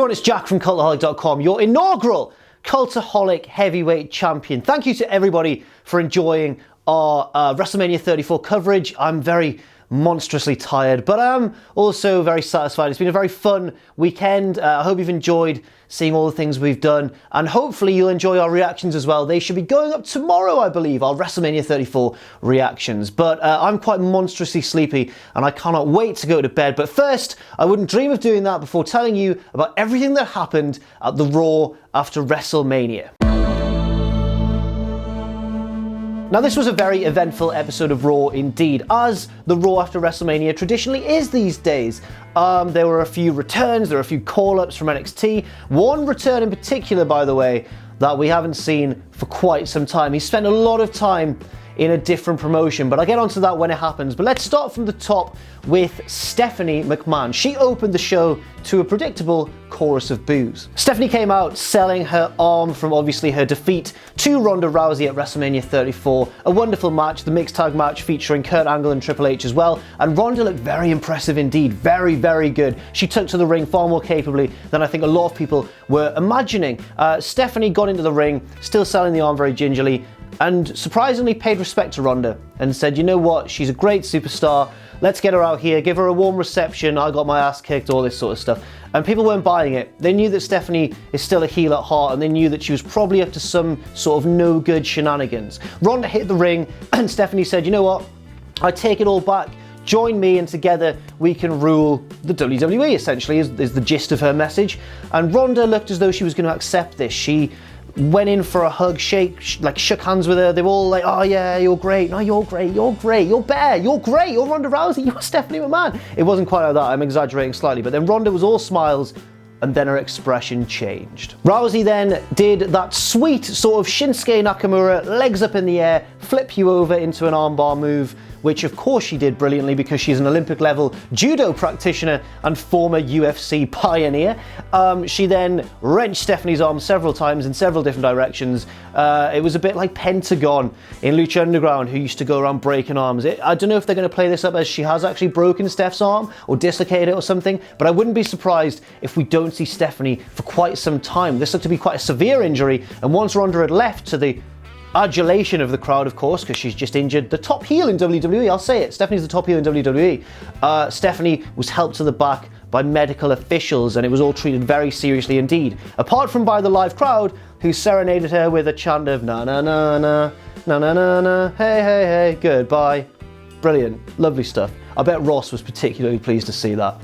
everyone, it's Jack from Cultaholic.com, your inaugural Cultaholic Heavyweight Champion. Thank you to everybody for enjoying our WrestleMania 34 coverage. I'm very monstrously tired, but I'm also very satisfied. It's been a very fun weekend. I hope you've enjoyed seeing all the things we've done, and hopefully you'll enjoy our reactions as well. They should be going up tomorrow, I believe, our WrestleMania 34 reactions. But I'm quite monstrously sleepy, and I cannot wait to go to bed. But first, I wouldn't dream of doing that before telling you about everything that happened at the Raw after WrestleMania. Now, this was a very eventful episode of Raw indeed, as the Raw after WrestleMania traditionally is these days. There were a few returns, there were a few call-ups from NXT. One return in particular, by the way, that we haven't seen for quite some time. He spent a lot of time in a different promotion, but I'll get onto that when it happens. But let's start from the top with Stephanie McMahon. She opened the show to a predictable chorus of boos. Stephanie came out selling her arm from obviously her defeat to Ronda Rousey at WrestleMania 34. A wonderful match, the mixed tag match featuring Kurt Angle and Triple H as well. And Ronda looked very impressive indeed, very, very good. She took to the ring far more capably than I think a lot of people were imagining. Stephanie got into the ring, still selling the arm very gingerly, and surprisingly paid respect to Ronda and said, you know what, she's a great superstar, let's get her out here, give her a warm reception, I got my ass kicked, all this sort of stuff. And people weren't buying it. They knew that Stephanie is still a heel at heart, and they knew that she was probably up to some sort of no good shenanigans. Ronda hit the ring and Stephanie said, you know what, I take it all back. Join me and together we can rule the WWE, essentially, is the gist of her message. And Ronda looked as though she was going to accept this. She went in for a hug, shook hands with her. They were all like, oh yeah, you're great. No, you're great, you're great, you're better, you're great, you're Ronda Rousey, you're Stephanie McMahon. It wasn't quite like that, I'm exaggerating slightly, but then Ronda was all smiles, and then her expression changed. Rousey then did that sweet sort of Shinsuke Nakamura, legs up in the air, flip you over into an armbar move, which of course she did brilliantly because she's an Olympic level judo practitioner and former UFC pioneer. She then wrenched Stephanie's arm several times in several different directions. It was a bit like Pentagon in Lucha Underground, who used to go around breaking arms. I don't know if they're going to play this up as she has actually broken Steph's arm or dislocated it or something, but I wouldn't be surprised if we don't see Stephanie for quite some time. This looked to be quite a severe injury, and once Ronda had left, to the adulation of the crowd, of course, because she's just injured the top heel in WWE, I'll say it. Stephanie's the top heel in WWE. Stephanie was helped to the back by medical officials, and it was all treated very seriously indeed. Apart from by the live crowd, who serenaded her with a chant of na na na na, na na na na, hey hey hey, goodbye. Brilliant, lovely stuff. I bet Ross was particularly pleased to see that.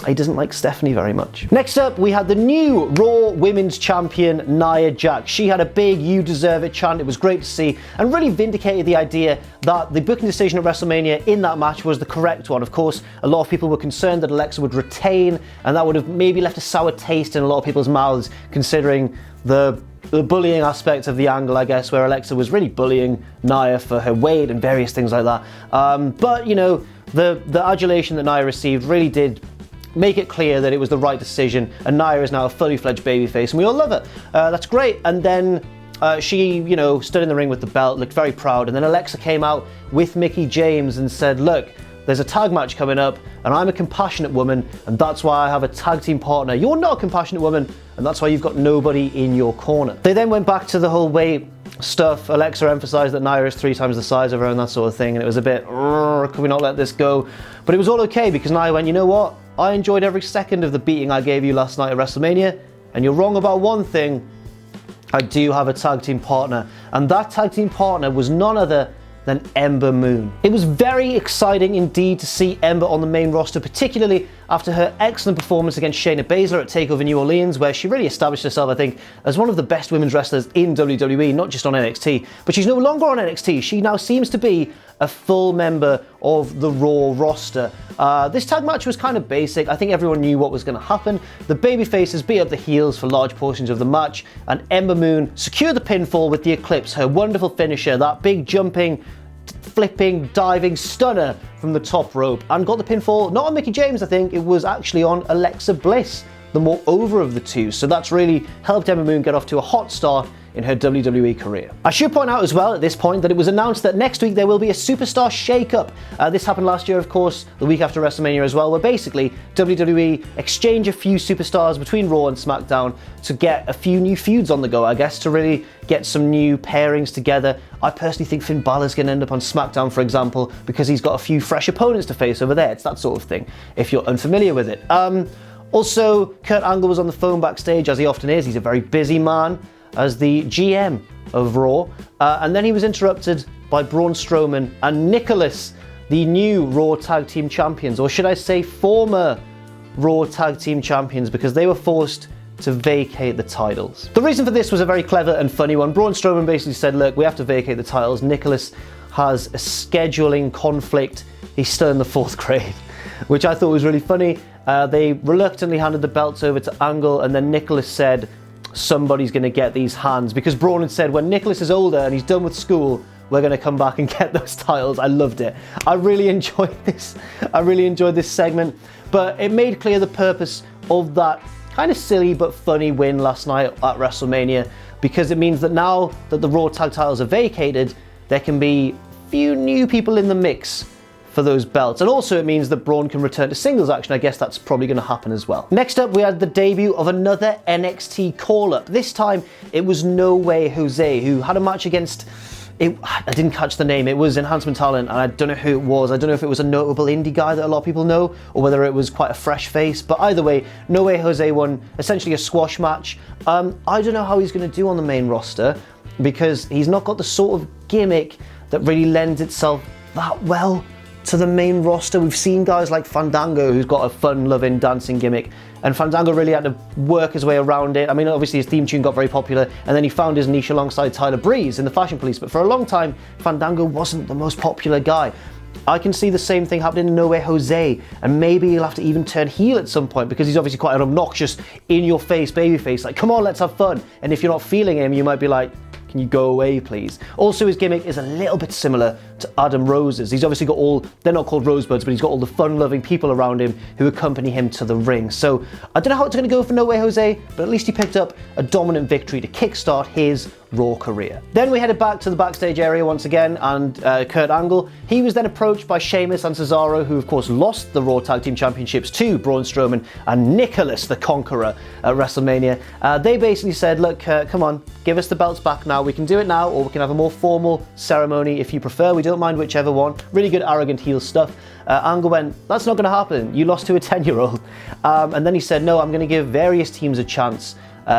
He doesn't like Stephanie very much. Next up, we had the new Raw Women's Champion, Nia Jax. She had a big "You Deserve It" chant. It was great to see, and really vindicated the idea that the booking decision at WrestleMania in that match was the correct one. Of course, a lot of people were concerned that Alexa would retain, and that would have maybe left a sour taste in a lot of people's mouths, considering the bullying aspect of the angle, I guess, where Alexa was really bullying Nia for her weight and various things like that. But, you know, the adulation that Nia received really did make it clear that it was the right decision, and Nia is now a fully fledged babyface, and we all love it. That's great. And then she, you know, stood in the ring with the belt, looked very proud, and then Alexa came out with Mickie James and said, look, there's a tag match coming up, and I'm a compassionate woman, and that's why I have a tag team partner. You're not a compassionate woman, and that's why you've got nobody in your corner. They then went back to the whole weight stuff. Alexa emphasized that Nia is 3 times the size of her and that sort of thing, and it was a bit, could we not let this go? But it was all okay, because Nia went, you know what? I enjoyed every second of the beating I gave you last night at WrestleMania, and you're wrong about one thing. I do have a tag team partner, and that tag team partner was none other than Ember Moon. It was very exciting indeed to see Ember on the main roster, particularly after her excellent performance against Shayna Baszler at TakeOver New Orleans, where she really established herself, I think, as one of the best women's wrestlers in WWE, not just on NXT. But she's no longer on NXT. She now seems to be a full member of the Raw roster. This tag match was kind of basic. I think everyone knew what was going to happen. The babyfaces beat up the heels for large portions of the match, and Ember Moon secured the pinfall with the Eclipse, her wonderful finisher, that big jumping, flipping, diving stunner from the top rope, and got the pinfall not on Mickie James, I think, it was actually on Alexa Bliss, the more over of the two. So that's really helped Ember Moon get off to a hot start in her WWE career. I should point out as well at this point that it was announced that next week there will be a superstar shake-up. This happened last year, of course, the week after WrestleMania as well, where basically WWE exchange a few superstars between Raw and SmackDown to get a few new feuds on the go, I guess, to really get some new pairings together. I personally think Finn Balor's going to end up on SmackDown, for example, because he's got a few fresh opponents to face over there. It's that sort of thing, if you're unfamiliar with it. Also, Kurt Angle was on the phone backstage, as he often is. He's a very busy man, as the GM of Raw. And then he was interrupted by Braun Strowman and Nicholas, the new Raw Tag Team Champions, or should I say former Raw Tag Team Champions, because they were forced to vacate the titles. The reason for this was a very clever and funny one. Braun Strowman basically said, look, we have to vacate the titles. Nicholas has a scheduling conflict. He's still in the 4th grade, which I thought was really funny. They reluctantly handed the belts over to Angle, and then Nicholas said, somebody's going to get these hands, because Braun had said, when Nicholas is older and he's done with school, we're going to come back and get those titles. I loved it. I really enjoyed this. I really enjoyed this segment, but it made clear the purpose of that kind of silly but funny win last night at WrestleMania, because it means that now that the Raw tag titles are vacated, there can be a few new people in the mix for those belts. And also it means that Braun can return to singles action. I guess that's probably going to happen as well. Next up, we had the debut of another NXT call-up. This time, it was No Way Jose, who had a match against... I didn't catch the name. It was Enhancement Talent, and I don't know who it was. I don't know if it was a notable indie guy that a lot of people know, or whether it was quite a fresh face. But either way, No Way Jose won essentially a squash match. I don't know how he's going to do on the main roster, because he's not got the sort of gimmick that really lends itself that well to the main roster. We've seen guys like Fandango, who's got a fun-loving dancing gimmick, and Fandango really had to work his way around it. I mean, obviously his theme tune got very popular, and then he found his niche alongside Tyler Breeze in the Fashion Police, but for a long time, Fandango wasn't the most popular guy. I can see the same thing happening in No Way Jose, and maybe he'll have to even turn heel at some point, because he's obviously quite an obnoxious, in-your-face babyface, like, come on, let's have fun. And if you're not feeling him, you might be like, can you go away, please? Also, his gimmick is a little bit similar to Adam Rose's. He's obviously got all, they're not called Rosebuds, but he's got all the fun-loving people around him who accompany him to the ring. So I don't know how it's going to go for No Way Jose, but at least he picked up a dominant victory to kickstart his Raw career. Then we headed back to the backstage area once again, and Kurt Angle, he was then approached by Sheamus and Cesaro, who of course lost the Raw Tag Team Championships to Braun Strowman and Nicholas the Conqueror at WrestleMania. They basically said, look, Kurt, come on, give us the belts back now. We can do it now, or we can have a more formal ceremony if you prefer. We don't mind whichever one. Really good, arrogant heel stuff. Angle went, that's not going to happen. You lost to a 10-year-old. And then he said, no, I'm going to give various teams a chance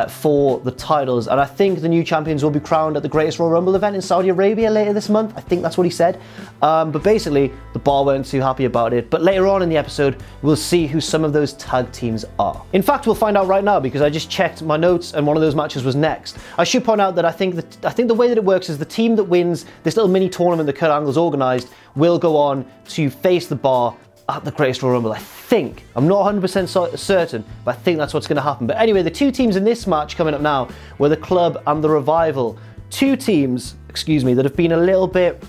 for the titles, and I think the new champions will be crowned at the Greatest Royal Rumble event in Saudi Arabia later this month. I think that's what he said. But basically, the Bar weren't too happy about it. But later on in the episode, we'll see who some of those tag teams are. In fact, we'll find out right now, because I just checked my notes and one of those matches was next. I should point out that I think the way that it works is the team that wins this little mini tournament that Kurt Angle's organised will go on to face the Bar at the Greatest Royal Rumble, I think. I'm not 100% certain, but I think that's what's going to happen. But anyway, the two teams in this match coming up now were the Club and the Revival. Two teams, that have been a little bit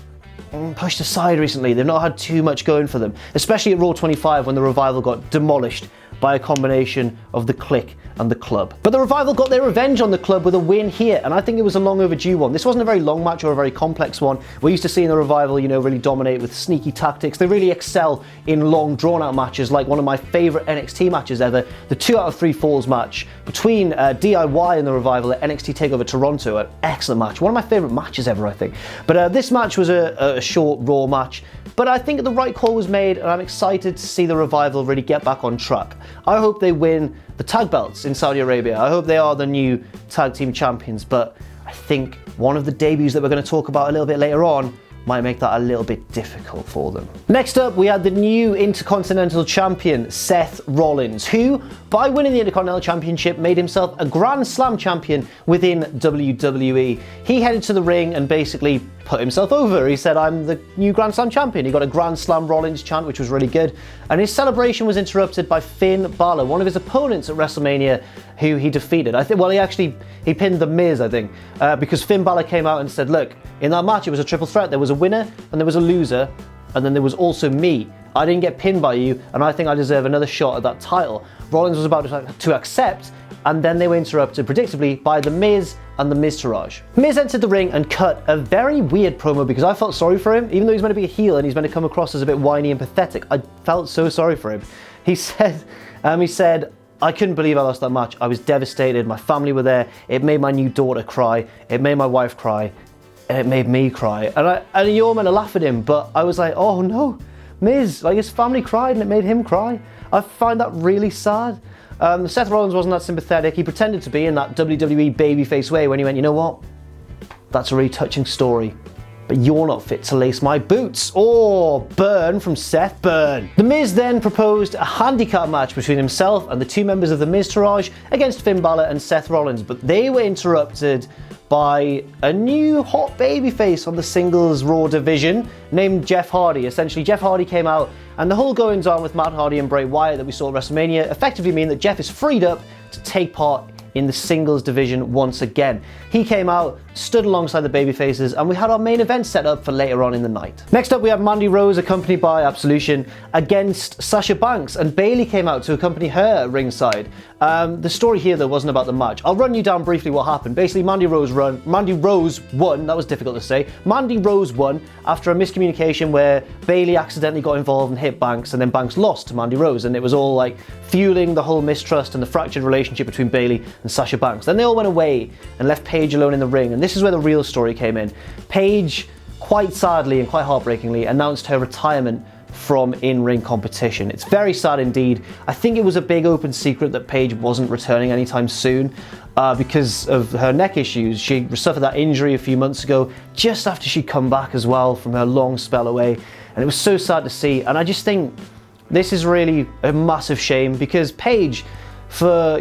pushed aside recently. They've not had too much going for them, especially at Raw 25 when the Revival got demolished by a combination of the Clique and the Club. But the Revival got their revenge on the Club with a win here, and I think it was a long overdue one. This wasn't a very long match or a very complex one. We're used to seeing the Revival, really dominate with sneaky tactics. They really excel in long, drawn-out matches, like one of my favourite NXT matches ever, the 2 out of 3 Falls match between DIY and the Revival at NXT TakeOver Toronto. An excellent match. One of my favourite matches ever, I think. But this match was a short, Raw match, but I think the right call was made, and I'm excited to see the Revival really get back on track. I hope they win the tag belts in Saudi Arabia. I hope they are the new tag team champions, but I think one of the debuts that we're going to talk about a little bit later on might make that a little bit difficult for them. Next up, we had the new Intercontinental Champion, Seth Rollins, who, by winning the Intercontinental Championship, made himself a Grand Slam champion within WWE. He headed to the ring and basically put himself over. He said, I'm the new Grand Slam champion. He got a Grand Slam Rollins chant, which was really good. And his celebration was interrupted by Finn Bálor, one of his opponents at WrestleMania, who he defeated. He pinned The Miz, I think, because Finn Bálor came out and said, look, in that match, it was a triple threat. There was a winner, and there was a loser, and then there was also me. I didn't get pinned by you, and I think I deserve another shot at that title. Rollins was about to accept, and then they were interrupted, predictably, by The Miz and the Miztourage. Miz entered the ring and cut a very weird promo because I felt sorry for him. Even though he's meant to be a heel and he's meant to come across as a bit whiny and pathetic, I felt so sorry for him. He said, I couldn't believe I lost that match. I was devastated. My family were there. It made my new daughter cry. It made my wife cry. And it made me cry. And you're meant to laugh at him, but I was like, oh no, Miz, like his family cried and it made him cry. I find that really sad. Seth Rollins wasn't that sympathetic. He pretended to be in that WWE babyface way when he went, you know what? That's a really touching story, but you're not fit to lace my boots. Or burn from Seth, burn. The Miz then proposed a handicap match between himself and the two members of the Miztourage against Finn Bálor and Seth Rollins, but they were interrupted by a new hot babyface on the singles Raw division named Jeff Hardy. Essentially, Jeff Hardy came out, and the whole goings on with Matt Hardy and Bray Wyatt that we saw at WrestleMania effectively mean that Jeff is freed up to take part in the singles division once again. He came out, stood alongside the babyfaces, and we had our main event set up for later on in the night. Next up, we have Mandy Rose, accompanied by Absolution, against Sasha Banks, and Bayley came out to accompany her at ringside. The story here, though, wasn't about the match. I'll run you down briefly what happened. Basically, Mandy Rose won, that was difficult to say. Mandy Rose won after a miscommunication where Bayley accidentally got involved and hit Banks, and then Banks lost to Mandy Rose, and it was all like fueling the whole mistrust and the fractured relationship between Bayley and Sasha Banks. Then they all went away and left Paige alone in the ring, and this is where the real story came in. Paige, quite sadly and quite heartbreakingly, announced her retirement from in-ring competition. It's very sad indeed. I think it was a big open secret that Paige wasn't returning anytime soon because of her neck issues. She suffered that injury a few months ago, just after she'd come back as well from her long spell away, and it was so sad to see. And I just think this is really a massive shame because Paige, for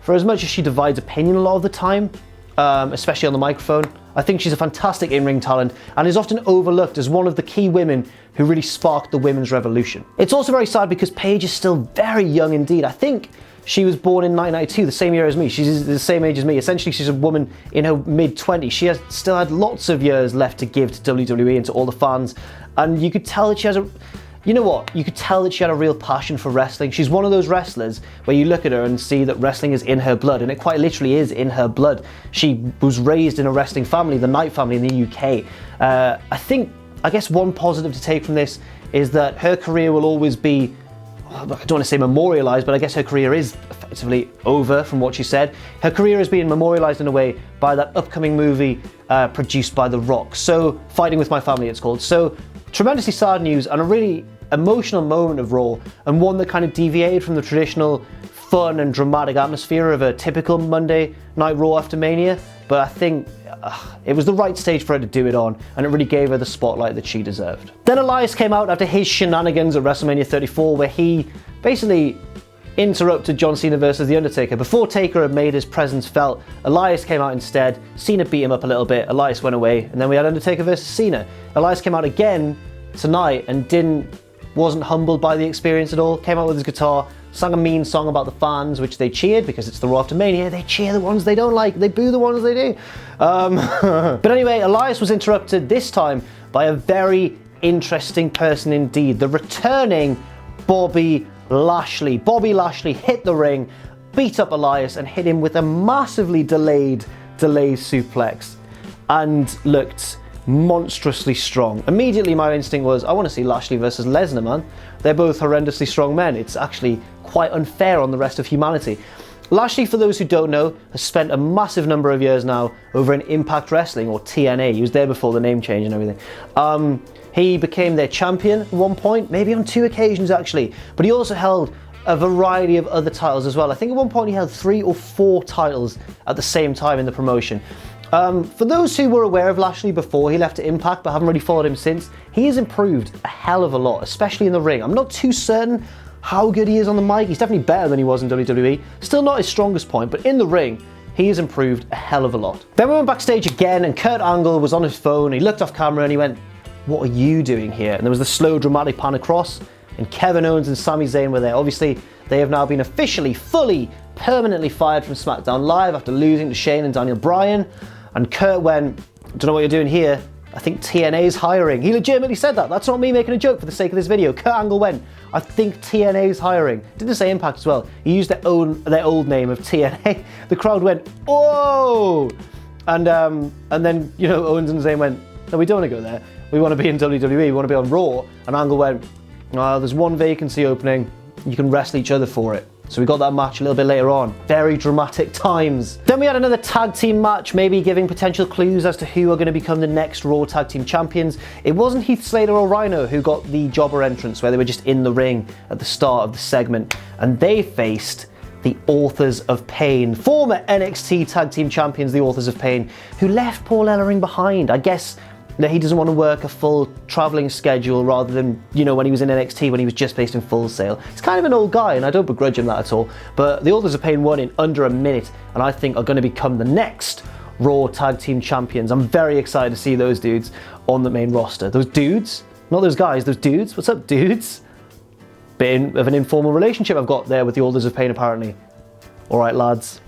as much as she divides opinion a lot of the time, especially on the microphone, I think she's a fantastic in-ring talent and is often overlooked as one of the key women who really sparked the women's revolution. It's also very sad because Paige is still very young indeed. I think she was born in 1992, the same year as me. She's the same age as me. Essentially, she's a woman in her mid-20s. She has still had lots of years left to give to WWE and to all the fans. And you could tell that she has you could tell that she had a real passion for wrestling. She's one of those wrestlers where you look at her and see that wrestling is in her blood, and it quite literally is in her blood. She was raised in a wrestling family, the Knight family in the UK. I guess one positive to take from this is that her career will always be, I don't want to say memorialized, but I guess her career is effectively over from what she said. Her career is being memorialized in a way by that upcoming movie produced by The Rock. So, Fighting With My Family it's called. So, tremendously sad news and a really emotional moment of Raw, and one that kind of deviated from the traditional fun and dramatic atmosphere of a typical Monday Night Raw after Mania, but I think it was the right stage for her to do it on, and it really gave her the spotlight that she deserved. Then Elias came out after his shenanigans at WrestleMania 34, where he basically interrupted John Cena versus The Undertaker. Before Taker had made his presence felt, Elias came out instead. Cena beat him up a little bit, Elias went away, and then we had Undertaker versus Cena. Elias came out again tonight and wasn't humbled by the experience at all, came out with his guitar, sang a mean song about the fans, which they cheered because it's the Raw after Mania. They cheer the ones they don't like, they boo the ones they do. But anyway, Elias was interrupted this time by a very interesting person indeed, the returning Bobby Lashley. Bobby Lashley hit the ring, beat up Elias and hit him with a massively delayed suplex and looked monstrously strong. Immediately my instinct was, I want to see Lashley versus Lesnar, man. They're both horrendously strong men. It's actually quite unfair on the rest of humanity. Lashley, for those who don't know, has spent a massive number of years now over in Impact Wrestling, or TNA. He was there before the name change and everything. He became their champion at one point, maybe on 2 occasions actually, but he also held a variety of other titles as well. I think at one point he held 3 or 4 titles at the same time in the promotion. For those who were aware of Lashley before he left to Impact but haven't really followed him since, he has improved a hell of a lot, especially in the ring. I'm not too certain how good he is on the mic. He's definitely better than he was in WWE. Still not his strongest point, but in the ring, he has improved a hell of a lot. Then we went backstage again and Kurt Angle was on his phone. He looked off camera and he went, "What are you doing here?" And there was the slow dramatic pan across and Kevin Owens and Sami Zayn were there. Obviously, they have now been officially, fully, permanently fired from SmackDown Live after losing to Shane and Daniel Bryan. And Kurt went, "Don't know what you're doing here. I think TNA's hiring. He legitimately said that. That's not me making a joke for the sake of this video. Kurt Angle went, I think TNA's hiring. Didn't say Impact as well. He used their old name of TNA. The crowd went, whoa! And then, you know, Owens and Zayn went, no, we don't want to go there. We want to be in WWE. We want to be on Raw. And Angle went, there's one vacancy opening. You can wrestle each other for it. So we got that match a little bit later on. Very dramatic times. Then we had another tag team match, maybe giving potential clues as to who are going to become the next Raw tag team champions. It wasn't Heath, Slater or Rhyno who got the jobber entrance, where they were just in the ring at the start of the segment. And they faced the Authors of Pain, former NXT tag team champions, the Authors of Pain, who left Paul Ellering behind. I guess that he doesn't want to work a full traveling schedule rather than, you know, when he was in NXT when he was just based in Full Sail. He's kind of an old guy and I don't begrudge him that at all, but the Authors of Pain won in under a minute and I think are going to become the next Raw tag team champions. I'm very excited to see those dudes on the main roster. Those dudes, not those guys, those dudes. What's up, dudes? Bit of an informal relationship I've got there with the Authors of Pain apparently. All right, lads.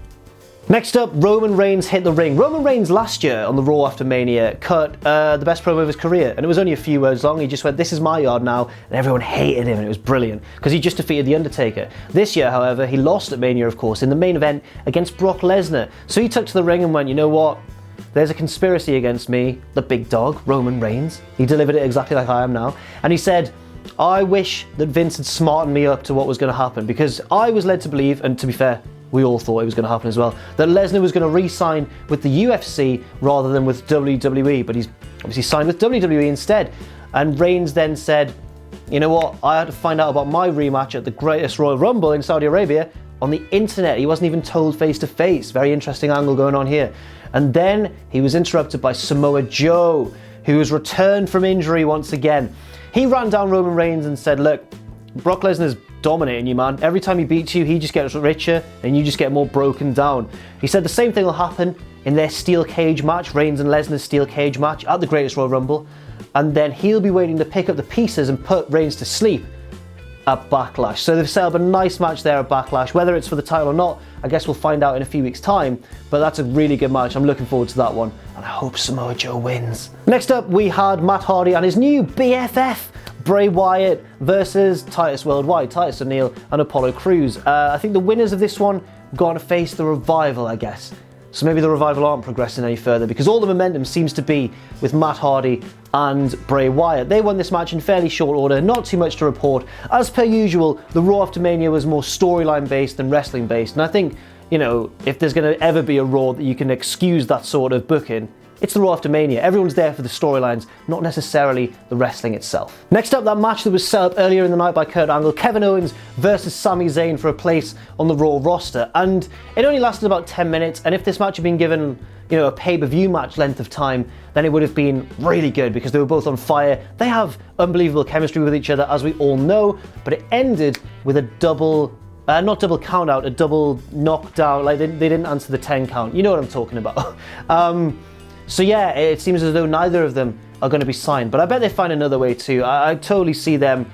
Next up, Roman Reigns hit the ring. Roman Reigns last year on the Raw after Mania cut the best promo of his career, and it was only a few words long. He just went, this is my yard now, and everyone hated him, and it was brilliant, because he just defeated The Undertaker. This year, however, he lost at Mania, of course, in the main event against Brock Lesnar. So he took to the ring and went, you know what? There's a conspiracy against me, the big dog, Roman Reigns. He delivered it exactly like I am now. And he said, I wish that Vince had smartened me up to what was going to happen, because I was led to believe, and to be fair, we all thought it was going to happen as well, that Lesnar was going to re-sign with the UFC rather than with WWE, but he's obviously signed with WWE instead. And Reigns then said, you know what, I had to find out about my rematch at the greatest Royal Rumble in Saudi Arabia on the internet. He wasn't even told face to face. Very interesting angle going on here. And then he was interrupted by Samoa Joe, who was returned from injury once again. He ran down Roman Reigns and said, look, Brock Lesnar's dominating you, man. Every time he beats you, he just gets richer and you just get more broken down. He said the same thing will happen in their steel cage match, Reigns and Lesnar's steel cage match at the Greatest Royal Rumble, and then he'll be waiting to pick up the pieces and put Reigns to sleep at Backlash. So they've set up a nice match there at Backlash. Whether it's for the title or not, I guess we'll find out in a few weeks' time, but that's a really good match. I'm looking forward to that one, and I hope Samoa Joe wins. Next up, we had Matt Hardy and his new BFF, Bray Wyatt versus Titus Worldwide, Titus O'Neil and Apollo Crews. I think the winners of this one got to face the Revival, I guess. So maybe the Revival aren't progressing any further because all the momentum seems to be with Matt Hardy and Bray Wyatt. They won this match in fairly short order, not too much to report. As per usual, the Raw after Mania was more storyline based than wrestling based, and I think, you know, if there's going to ever be a Raw that you can excuse that sort of booking, it's the Raw after Mania. Everyone's there for the storylines, not necessarily the wrestling itself. Next up, that match that was set up earlier in the night by Kurt Angle, Kevin Owens versus Sami Zayn for a place on the Raw roster. And it only lasted about 10 minutes, and if this match had been given, you know, a pay-per-view match length of time, then it would have been really good because they were both on fire. They have unbelievable chemistry with each other, as we all know, but it ended with a double not double count out, a double knockdown. Like they didn't answer the 10 count. You know what I'm talking about. So yeah, it seems as though neither of them are going to be signed, but I bet they find another way too. I totally see them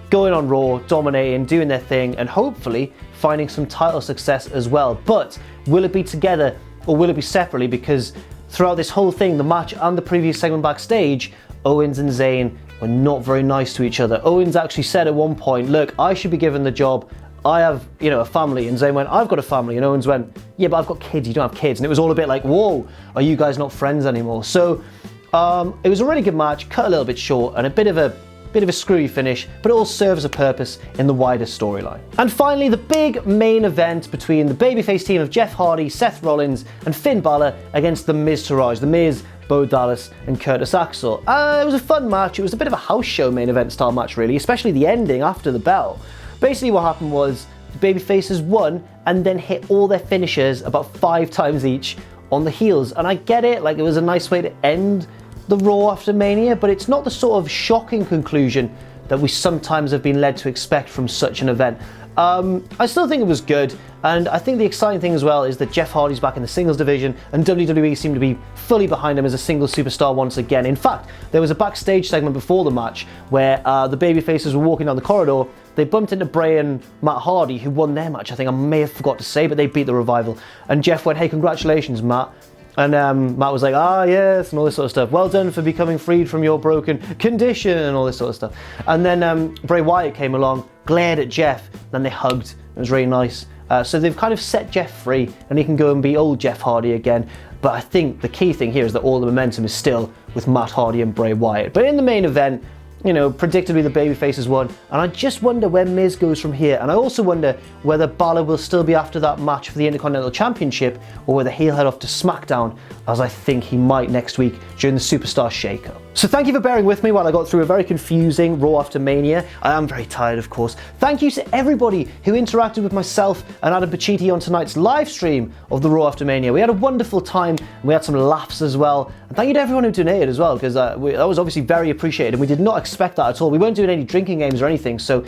going on Raw, dominating, doing their thing, and hopefully finding some title success as well. But will it be together or will it be separately? Because throughout this whole thing, the match and the previous segment backstage, Owens and Zayn were not very nice to each other. Owens actually said at one point, look, I should be given the job. I have, you know, a family. And Zayn went, I've got a family. And Owens went, yeah, but I've got kids. You don't have kids. And it was all a bit like, whoa, are you guys not friends anymore? So it was a really good match, cut a little bit short, and a bit of a screwy finish, but it all serves a purpose in the wider storyline. And finally, the big main event between the babyface team of Jeff Hardy, Seth Rollins, and Finn Bálor against the Miztourage, the Miz, Bo Dallas, and Curtis Axel. It was a fun match. It was a bit of a house show main event style match, really, especially the ending after the bell. Basically what happened was the babyfaces won and then hit all their finishers about 5 times each on the heels. And I get it, like it was a nice way to end the Raw after Mania, but it's not the sort of shocking conclusion that we sometimes have been led to expect from such an event. I still think it was good, and I think the exciting thing as well is that Jeff Hardy's back in the singles division, and WWE seem to be fully behind him as a single superstar once again. In fact, there was a backstage segment before the match where the babyfaces were walking down the corridor. They bumped into Bray and Matt Hardy, who won their match, I think I may have forgot to say, but they beat the Revival. And Jeff went, hey, congratulations, Matt. And Matt was like, ah, yes, and all this sort of stuff. Well done for becoming freed from your broken condition, and all this sort of stuff. And then Bray Wyatt came along, glared at Jeff, then they hugged. It was really nice. So they've kind of set Jeff free, and he can go and be old Jeff Hardy again. But I think the key thing here is that all the momentum is still with Matt Hardy and Bray Wyatt. But in the main event, you know, predictably the babyfaces won, and I just wonder where Miz goes from here, and I also wonder whether Bálor will still be after that match for the Intercontinental Championship, or whether he'll head off to SmackDown, as I think he might next week during the Superstar Shake-Up. So thank you for bearing with me while I got through a very confusing Raw after Mania. I am very tired, of course. Thank you to everybody who interacted with myself and Adam Pacitti on tonight's live stream of the Raw after Mania. We had a wonderful time, and we had some laughs as well. And thank you to everyone who donated as well, because that was obviously very appreciated, and we did not expect that at all. We weren't doing any drinking games or anything, so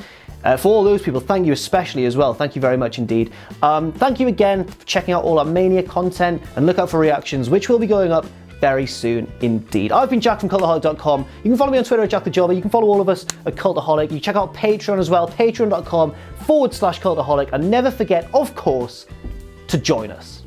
for all those people, thank you especially as well. Thank you very much indeed. Thank you again for checking out all our Mania content, and look out for reactions, which will be going up very soon indeed. I've been Jack from Cultaholic.com. You can follow me on Twitter at JackTheJobber. You can follow all of us at Cultaholic. You check out Patreon as well, patreon.com/Cultaholic. And never forget, of course, to join us.